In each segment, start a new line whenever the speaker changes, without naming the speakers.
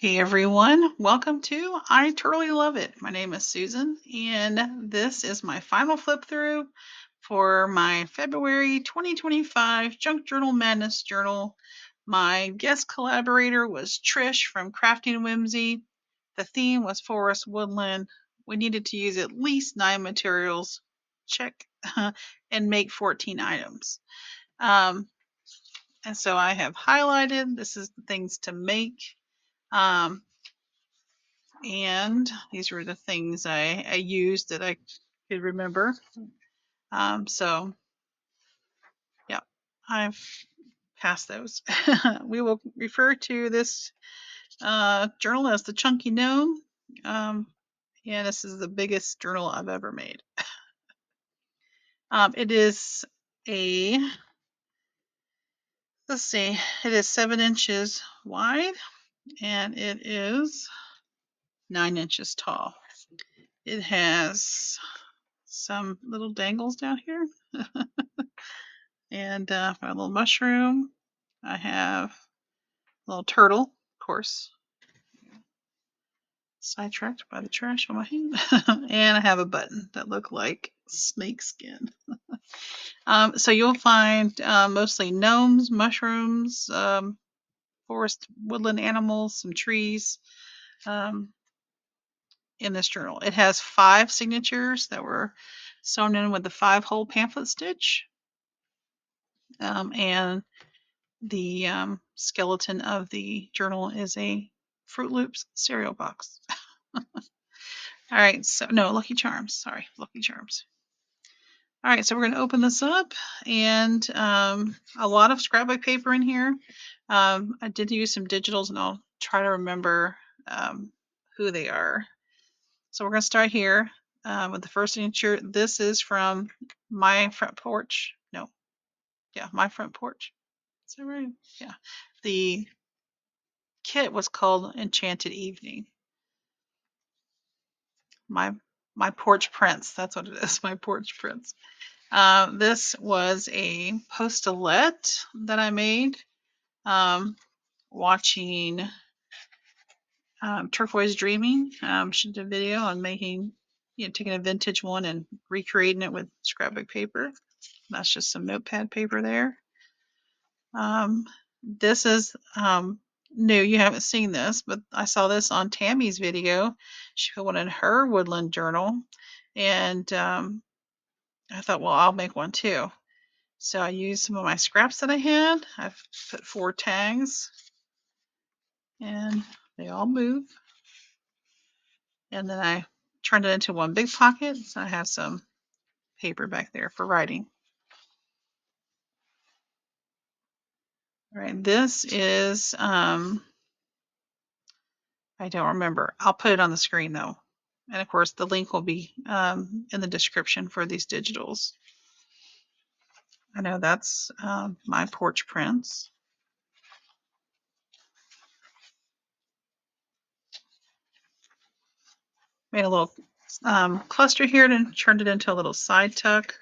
Hey everyone, welcome to I Totally Love It. My name is Susan, and this is my final flip through for my February 2025 Junk Journal Madness Journal. My guest collaborator was Trish from Crafting Whimsy. The theme was Forest Woodland. We needed to use at least 9 materials, check, and make 14 items. And so I have highlighted, this is the things to make. And these were the things I used that I could remember. So, yeah, I've passed those. We will refer to this journal as the Chunky Gnome. And this is the biggest journal I've ever made. It is a, let's see, it is 7 inches wide and it is 9 inches tall. It has some little dangles down here. And my little mushroom. I have a little turtle, of course, sidetracked by the trash on my hand. And I have a button that look like snake skin. So you'll find mostly gnomes, mushrooms, forest woodland animals, some trees in this journal. It has 5 signatures that were sewn in with the 5-hole pamphlet stitch. And the skeleton of the journal is a Fruit Loops cereal box. All right, so no, Lucky Charms. Sorry, Lucky Charms. All right, so we're going to open this up, and a lot of scrapbook paper in here. I did use some digitals, and I'll try to remember who they are. So we're going to start here with the first signature. This is from My Front Porch. No, yeah, My Front Porch. Is that right? Yeah. The kit was called Enchanted Evening. My porch prints. That's what it is. My porch prints. This was a post-it that I made watching Turquoise Dreaming. She did a video on making, taking a vintage one and recreating it with scrapbook paper. That's just some notepad paper there. This is new. You haven't seen this, but I saw this on Tammy's video. She put one in her woodland journal, and I thought, well, I'll make one too. So I used some of my scraps that I had. I've put 4 tags, and they all move. And then I turned it into one big pocket, so I have some paper back there for writing. All right, this is I don't remember. I'll put it on the screen though. And of course, the link will be in the description for these digitals. I know that's my porch prints. Made a little cluster here and turned it into a little side tuck.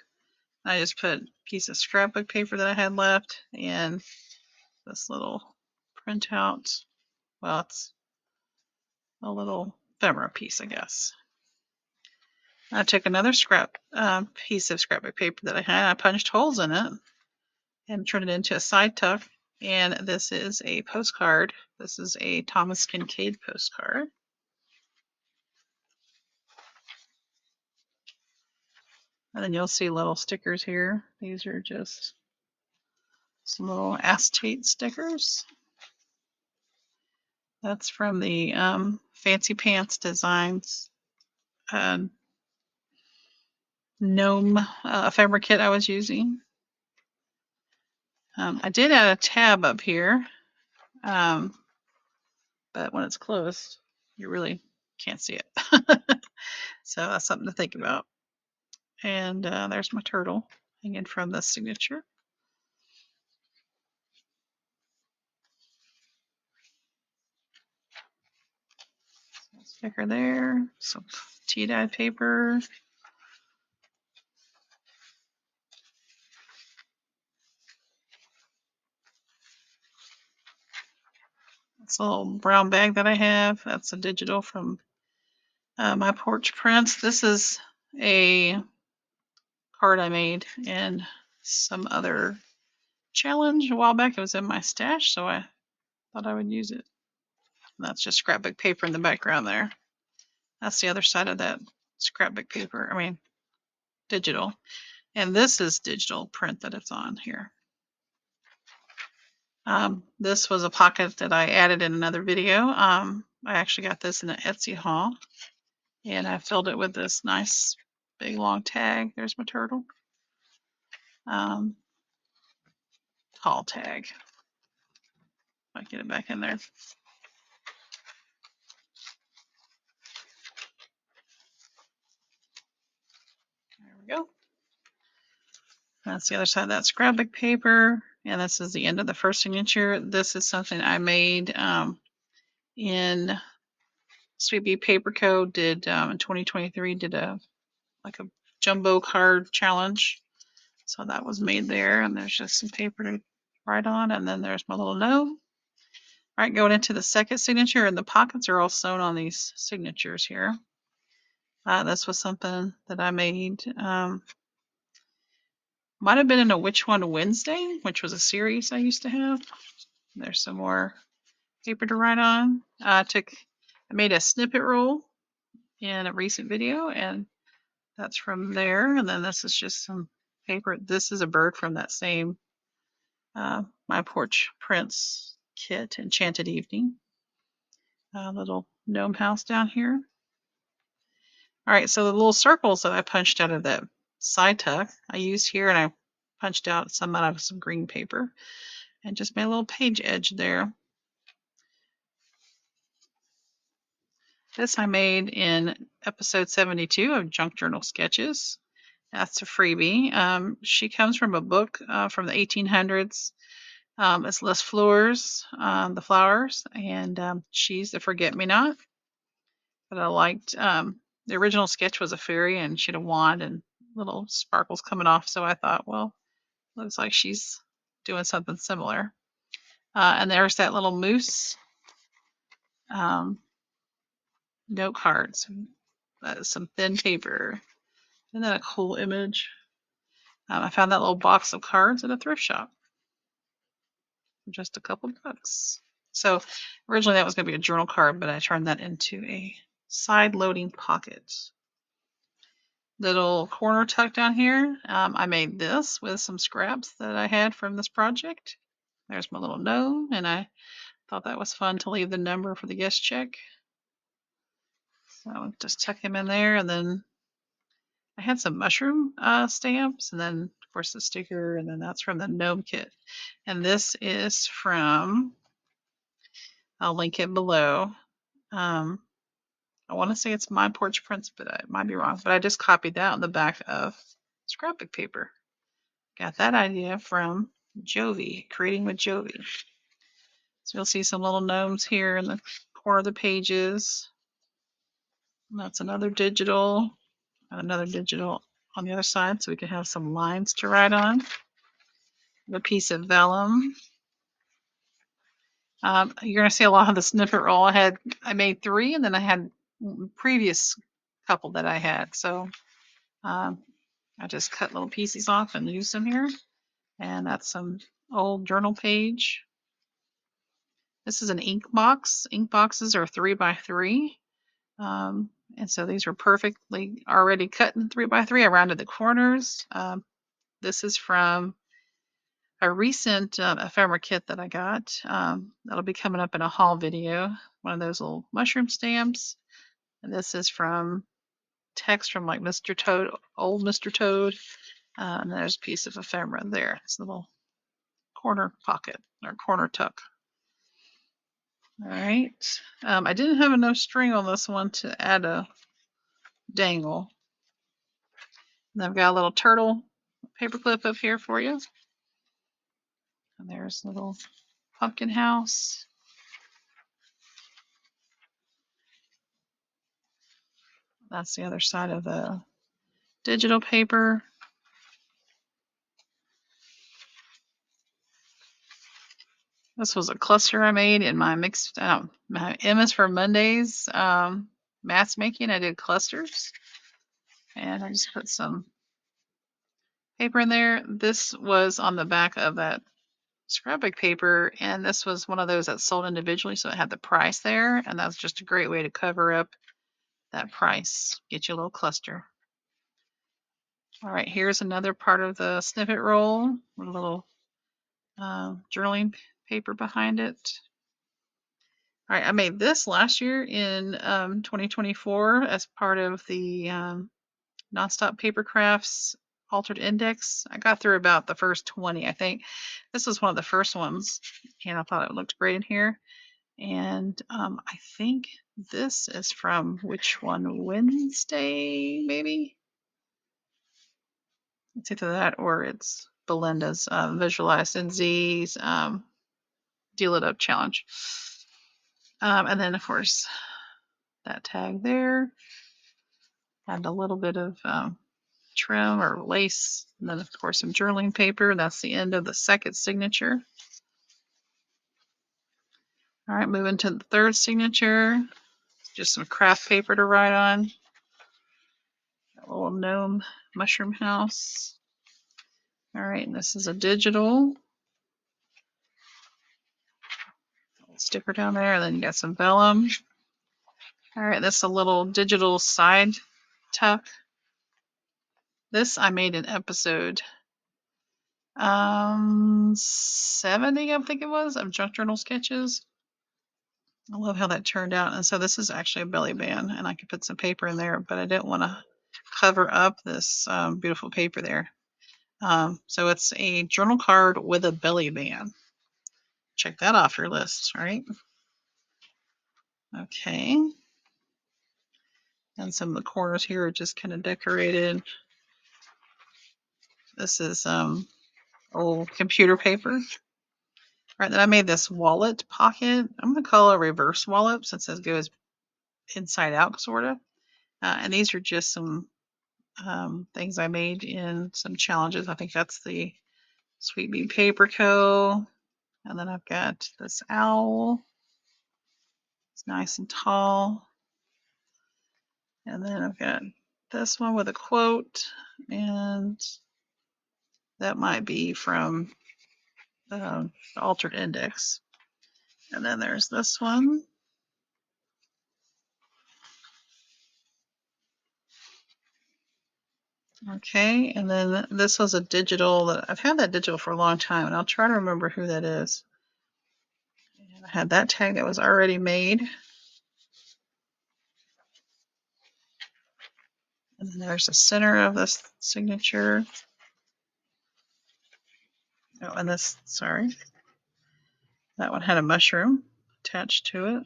I just put a piece of scrapbook paper that I had left and this little printout. Well, it's a little ephemera piece, I guess. I took another piece of scrapbook paper that I had. I punched holes in it and turned it into a side tuck. And this is a postcard. This is a Thomas Kincaid postcard. And then you'll see little stickers here. These are just some little acetate stickers. That's from the Fancy Pants Designs gnome ephemera kit I was using. I did add a tab up here, but when it's closed, you really can't see it. So that's something to think about. And there's my turtle hanging from the signature. Sticker there, some tea-dyed paper. It's a little brown bag that I have. That's a digital from my porch prints. This is a card I made in some other challenge a while back. It was in my stash, so I thought I would use it. And that's just scrapbook paper in the background there. That's the other side of that scrapbook paper. I mean, digital. And this is digital print that it's on here. This was a pocket that I added in another video. I actually got this in an Etsy haul. And I filled it with this nice big long tag. There's my turtle. Tall tag. Might get it back in there. There we go. That's the other side of that scrapbook paper. And this is the end of the first signature. This is something I made in Freebie Paper Co. Did in 2023 did a jumbo card challenge. So that was made there, and there's just some paper to write on, and then there's my little note. All right, going into the second signature, and the pockets are all sewn on these signatures here. This was something that I made. Might have been in a Which One Wednesday, which was a series I used to have. There's some more paper to write on. I made a snippet roll in a recent video, and that's from there. And then this is just some paper. This is a bird from that same My Porch Prints kit, Enchanted Evening. Little gnome house down here. All right, so the little circles that I punched out of that side tuck, I used here, and I punched out some out of some green paper and just made a little page edge there. This I made in episode 72 of Junk Journal Sketches. That's a freebie. She comes from a book from the 1800s. It's Les Fleurs, the flowers, and she's the forget-me-not. But I liked the original sketch was a fairy, and she had a wand and little sparkles coming off. So I thought, well, looks like she's doing something similar. And there's that little moose note cards. That is some thin paper. Isn't that a cool image? I found that little box of cards at a thrift shop for just a couple bucks. So originally that was going to be a journal card, but I turned that into a side loading pocket. Little corner tuck down here. I made this with some scraps that I had from this project. There's my little note, and I thought that was fun to leave the number for the guest check. So just tuck him in there, and then I had some mushroom stamps, and then of course the sticker, and then that's from the gnome kit. And this is from, I'll link it below. I want to say it's My Porch Prints, but I might be wrong. But I just copied that on the back of scrapbook paper. Got that idea from Jovi, Creating with Jovi. So you'll see some little gnomes here in the corner of the pages. And that's another digital, and another digital on the other side, so we can have some lines to write on. A piece of vellum. You're going to see a lot of the snippet roll. I made 3, and then I had previous couple that I had. So I just cut little pieces off and used them here. And that's some old journal page. This is an ink box. Ink boxes are 3x3. And so these are perfectly already cut in 3x3. I rounded the corners. This is from a recent ephemera kit that I got. That'll be coming up in a haul video. One of those little mushroom stamps. And this is from text from like Mr. Toad, old Mr. Toad. And there's a piece of ephemera there. It's a little corner pocket or corner tuck. All right. I didn't have enough string on this one to add a dangle. And I've got a little turtle paper clip up here for you. And there's a little pumpkin house. That's the other side of the digital paper. This was a cluster I made in my mixed, my M is for Mondays mask making. I did clusters, and I just put some paper in there. This was on the back of that scrapbook paper, and this was one of those that sold individually, so it had the price there, and that's just a great way to cover up that price. Get you a little cluster. All right, here's another part of the snippet roll with a little journaling paper behind it. All right, I made this last year in 2024 as part of the Nonstop Paper Crafts Altered Index. I got through about the first 20, I think. This was one of the first ones, and I thought it looked great in here. And I think this is from which one? Wednesday, maybe? It's either that or it's Belinda's Visualized in Z's Deal It Up challenge. And then, of course, that tag there. And a little bit of trim or lace. And then, of course, some journaling paper. That's the end of the second signature. All right, moving to the third signature. Just some craft paper to write on. A little gnome mushroom house. All right, and this is a digital. Sticker down there, and then you got some vellum. All right, that's a little digital side tuck. This I made in episode 70, I think it was, of Junk Journal Sketches. I love how that turned out. And so this is actually a belly band, and I could put some paper in there, but I didn't want to cover up this beautiful paper there. So it's a journal card with a belly band. Check that off your list, right? Okay. And some of the corners here are just kind of decorated. This is old computer paper. All right, then I made this wallet pocket. I'm going to call it a reverse wallet since it goes inside out, sort of. And these are just some things I made in some challenges. I think that's the Sweet Bee Paper Co. And then I've got this owl. It's nice and tall. And then I've got this one with a quote, and that might be from the Altered Index. And then there's this one. Okay, and then this was a digital that I've had that digital for a long time, and I'll try to remember who that is. And I had that tag that was already made. And then there's the center of this signature. Oh, and this, sorry. That one had a mushroom attached to it.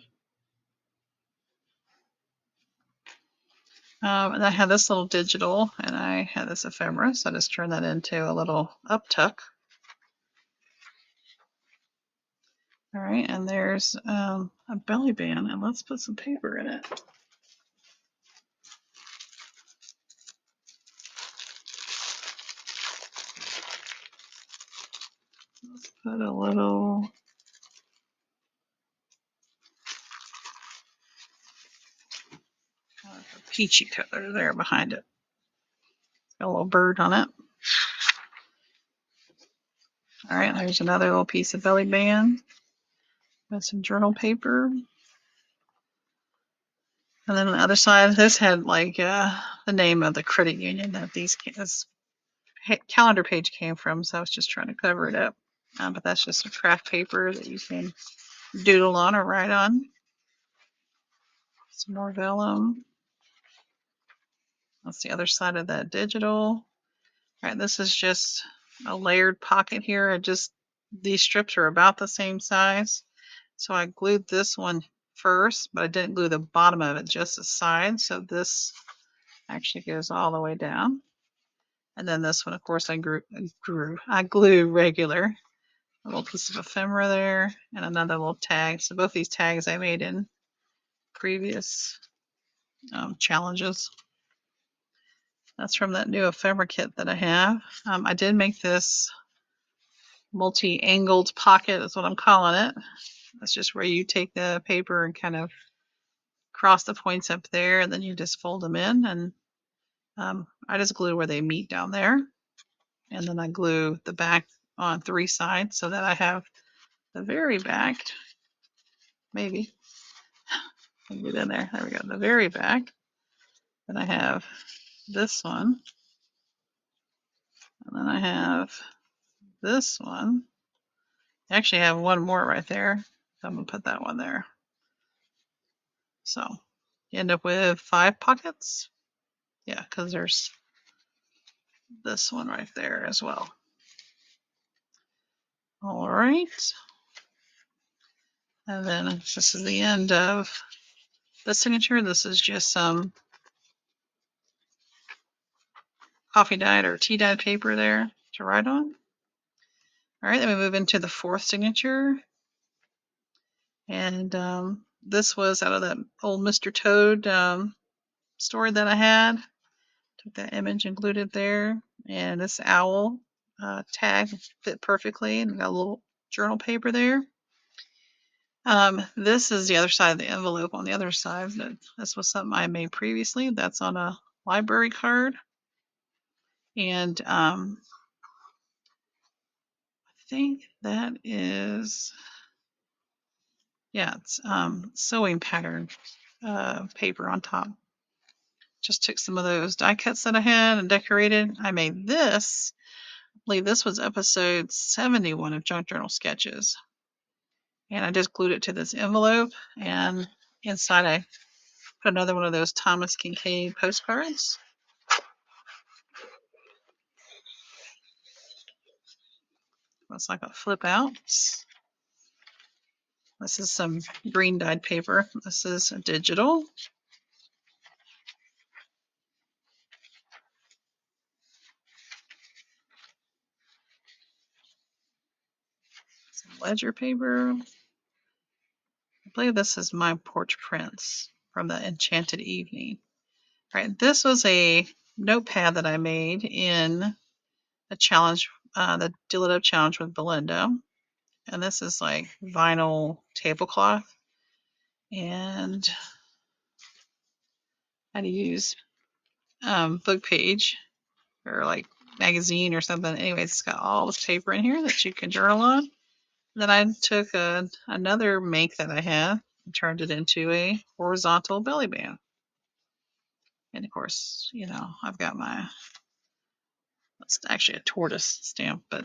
And I had this little digital, and I had this ephemera, so I just turned that into a little up tuck. All right, and there's a belly band, and let's put some paper in it. Let's put a little peachy color there behind it. Got a little bird on it. All right, there's another little piece of belly band. Got some journal paper. And then on the other side, this had like the name of the credit union that this calendar page came from, so I was just trying to cover it up. But that's just some craft paper that you can doodle on or write on. Some more vellum. That's the other side of that digital. All right, this is just a layered pocket here. These strips are about the same size. So I glued this one first, but I didn't glue the bottom of it, just the side. So this actually goes all the way down. And then this one, of course, I glue regular. A little piece of ephemera there, and another little tag. So both these tags I made in previous challenges. That's from that new ephemera kit that I have. I did make this multi-angled pocket is what I'm calling it. That's just where you take the paper and kind of cross the points up there, and then you just fold them in. And I just glue where they meet down there, and then I glue the back on 3 sides so that I have the very back. Maybe get in there. There we go. The very back. Then I have this one, and then I have this one. I actually have one more right there. So I'm gonna put that one there. So you end up with 5 pockets. Yeah, because there's this one right there as well. All right. And then this is the end of the signature. This is just some coffee dyed or tea dyed paper there to write on. All right, then we move into the 4th signature. And this was out of that old Mr. Toad story that I had. Took that image and glued it there. And this owl tag fit perfectly, and got a little journal paper there. This is the other side of the envelope on the other side. This was something I made previously. That's on a library card. And I think that is, yeah, it's sewing pattern paper on top. Just took some of those die cuts that I had and decorated. I made this. I believe this was episode 71 of Junk Journal Sketches. And I just glued it to this envelope, and inside I put another one of those Thomas Kincaid postcards. Looks like a flip out. This is some green dyed paper. This is digital. Some ledger paper. I believe this is my porch prints from the Enchanted Evening. All right, this was a notepad that I made in a challenge, the Deal It Up challenge with Belinda. And this is like vinyl tablecloth. And I had to use book page or like magazine or something. Anyways, it's got all this paper in here that you can journal on. Then I took another make that I had and turned it into a horizontal belly band. And of course, you know, I've got my, it's actually a tortoise stamp, but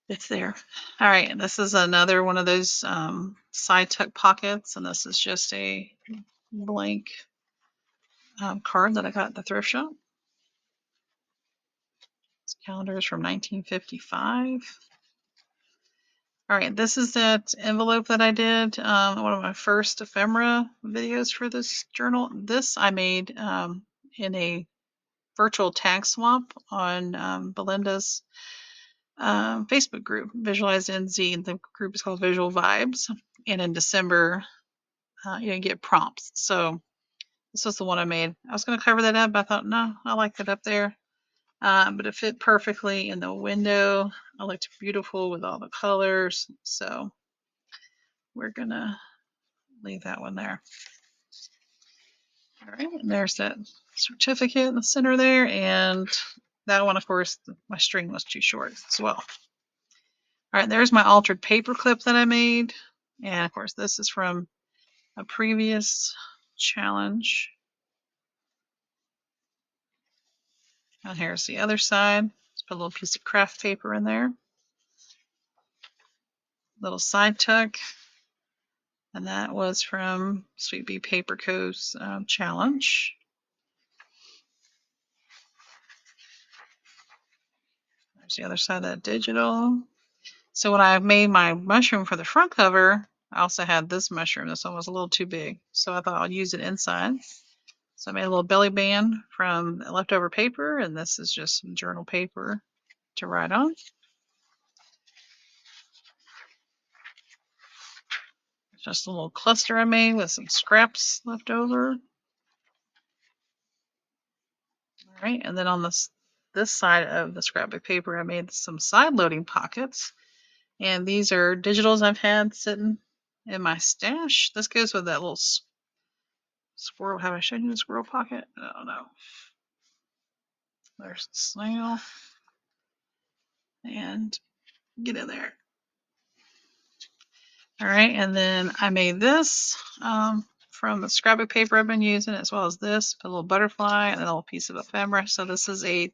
it's there. All right, and this is another one of those side tuck pockets, and this is just a blank card that I got at the thrift shop. This calendar is from 1955. All right, this is that envelope that I did, one of my first ephemera videos for this journal. This I made in a virtual tag swap on Belinda's Facebook group, Visualize NZ. The group is called Visual Vibes. And in December, you get prompts. So this was the one I made. I was going to cover that up, but I thought, no, I like it up there. But it fit perfectly in the window. I looked beautiful with all the colors. So we're going to leave that one there. All right, and there's that certificate in the center there. And that one, of course, my string was too short as well. All right, there's my altered paper clip that I made. And of course, this is from a previous challenge. And here's the other side. Just put a little piece of craft paper in there. Little side tuck. And that was from Sweet Bee Paper Co.'s challenge. There's the other side of that digital. So when I made my mushroom for the front cover, I also had this mushroom. This one was a little too big. So I thought I'd use it inside. So I made a little belly band from leftover paper, and this is just some journal paper to write on. Just a little cluster I made with some scraps left over. All right, and then on this this side of the scrapbook paper, I made some side loading pockets. And these are digitals I've had sitting in my stash. This goes with that little squirrel. Have I shown you the squirrel pocket? I don't know. There's the snail. And get in there. All right, and then I made this from the scrapbook paper I've been using, as well as this, a little butterfly and a little piece of ephemera. So this is a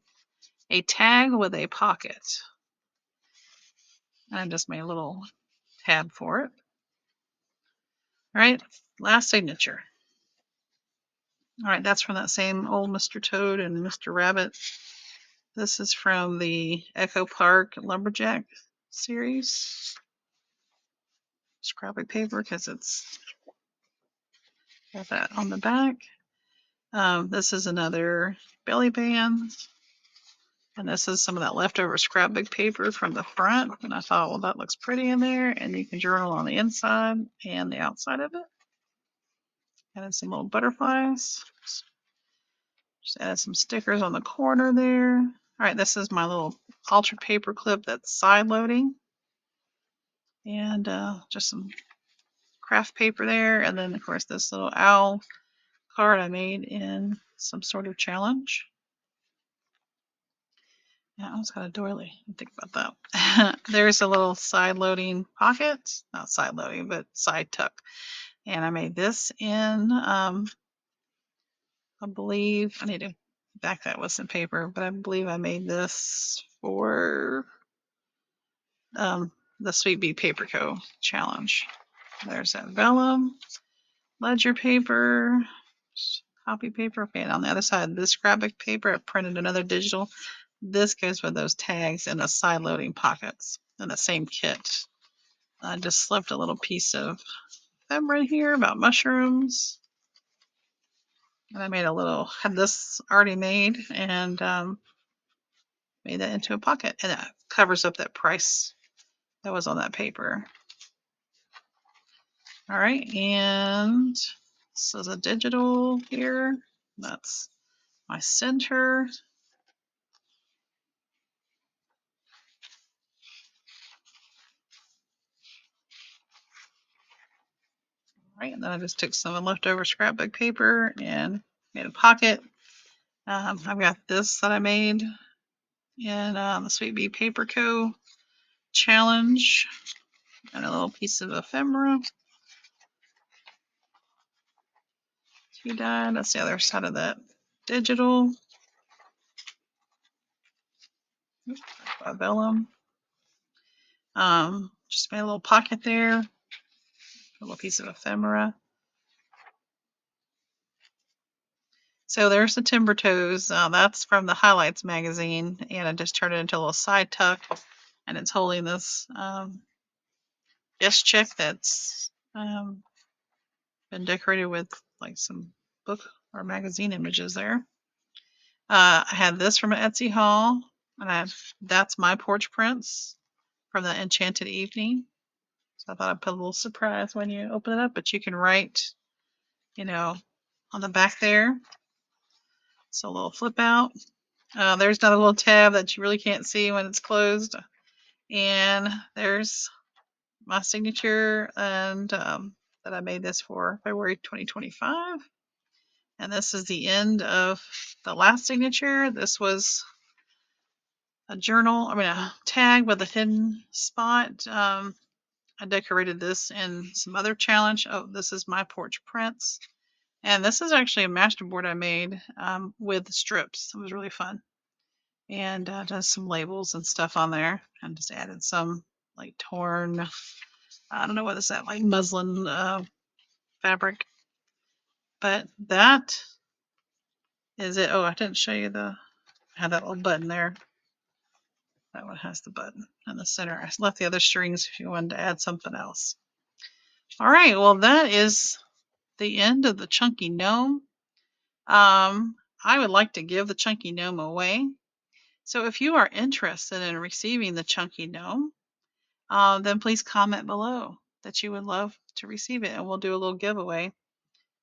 tag with a pocket. And I just made a little tab for it. All right, last signature. All right, that's from that same old Mr. Toad and Mr. Rabbit. This is from the Echo Park Lumberjack series. Scrapbook paper, because it's got that on the back. This is another belly band. And this is some of that leftover scrapbook paper from the front. And I thought, well, that looks pretty in there. And you can journal on the inside and the outside of it. Added some little butterflies. Just added some stickers on the corner there. All right, this is my little altered paper clip that's side loading. And just some craft paper there. And then, of course, this little owl card I made in some sort of challenge. Yeah, that was kind of doily. Think about that. There's a little side loading pocket. Not side loading, but side tuck. And I made this in, I believe, I need to back that with some paper, but I believe I made this for the Sweet Bee Paper Co. challenge. There's that vellum, ledger paper, copy paper. Okay, and on the other side of this scrapbook paper, I printed another digital. This goes with those tags and the side loading pockets in the same kit. I just slipped a little piece of ephemera here about mushrooms. And I made a little, had this already made and made that into a pocket. And it covers up that price that was on that paper. All right, and this is a digital here. That's my center. Right, and then I just took some leftover scrapbook paper and made a pocket. I've got this that I made in the Sweet Bee Paper Co. challenge, and a little piece of ephemera. She died. That's the other side of that digital. Oops, vellum. Just made a little pocket there. A little piece of ephemera. So there's the Timber Toes. That's from the Highlights magazine, and I just turned it into a little side tuck, and it's holding this yes check that's been decorated with like some book or magazine images there. I had this from an Etsy haul, and that's my porch prints from the Enchanted Evening. So I thought I'd put a little surprise when you open it up, but you can write, on the back there. So a little flip out. There's another little tab that you really can't see when it's closed. And there's my signature, and that I made this for February 2025. And this is the end of the last signature. This was a tag with a hidden spot. I decorated this in some other challenge. Oh, this is my porch prints. And this is actually a masterboard I made with strips. It was really fun. And just some labels and stuff on there. And just added some like torn, I don't know what is that, like muslin fabric. But that is it. Oh, I didn't show you I had that little button there. That one has the button in the center. I left the other strings if you wanted to add something else. All right, well, that is the end of the Chunky Gnome. I would like to give the Chunky Gnome away. So if you are interested in receiving the Chunky Gnome, then please comment below that you would love to receive it, and we'll do a little giveaway.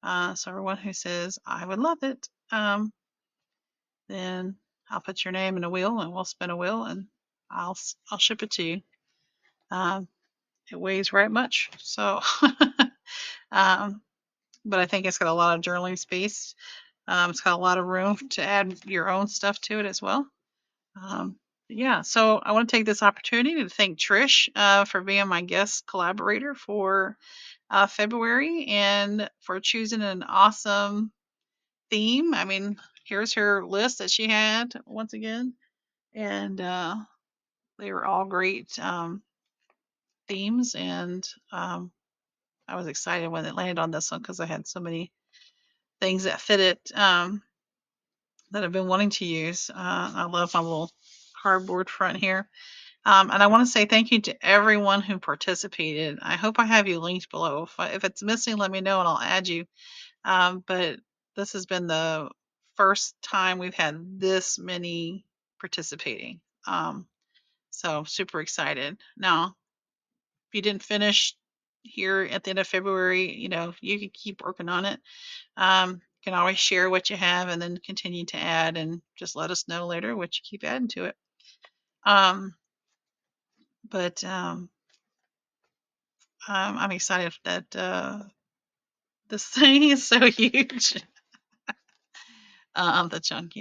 So everyone who says, I would love it, then I'll put your name in a wheel and we'll spin a wheel and I'll ship it to you. It weighs right much, so but I think it's got a lot of journaling space. It's got a lot of room to add your own stuff to it as well. Yeah, so I want to take this opportunity to thank Trish for being my guest collaborator for February and for choosing an awesome theme. I mean, here's her list that she had once again, and they were all great themes. And I was excited when it landed on this one because I had so many things that fit it that I've been wanting to use. I love my little cardboard front here. And I want to say thank you to everyone who participated. I hope I have you linked below. If it's missing, let me know and I'll add you. But this has been the first time we've had this many participating. So super excited. Now, if you didn't finish here at the end of February, you can keep working on it. You can always share what you have and then continue to add and just let us know later what you keep adding to it. But I'm excited that this thing is so huge. The chunk,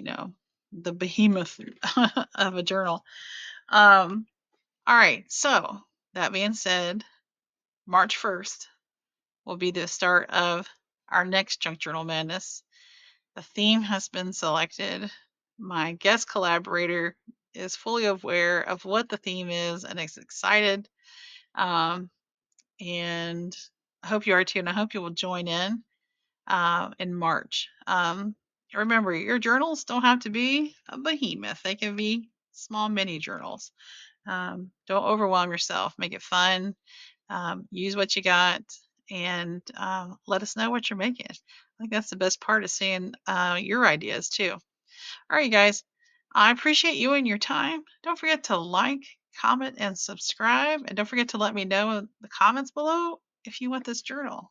the behemoth of a journal. All right. So that being said, March 1st will be the start of our next Junk Journal Madness. The theme has been selected. My guest collaborator is fully aware of what the theme is and is excited. And I hope you are too, and I hope you will join in March. Remember, your journals don't have to be a behemoth. They can be small mini journals. Don't overwhelm yourself. Make it fun. Use what you got and let us know what you're making. I think that's the best part of seeing your ideas too. All right, guys. I appreciate you and your time. Don't forget to like, comment, and subscribe. And don't forget to let me know in the comments below if you want this journal.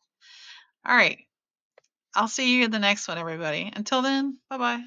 All right. I'll see you in the next one, everybody. Until then, bye-bye.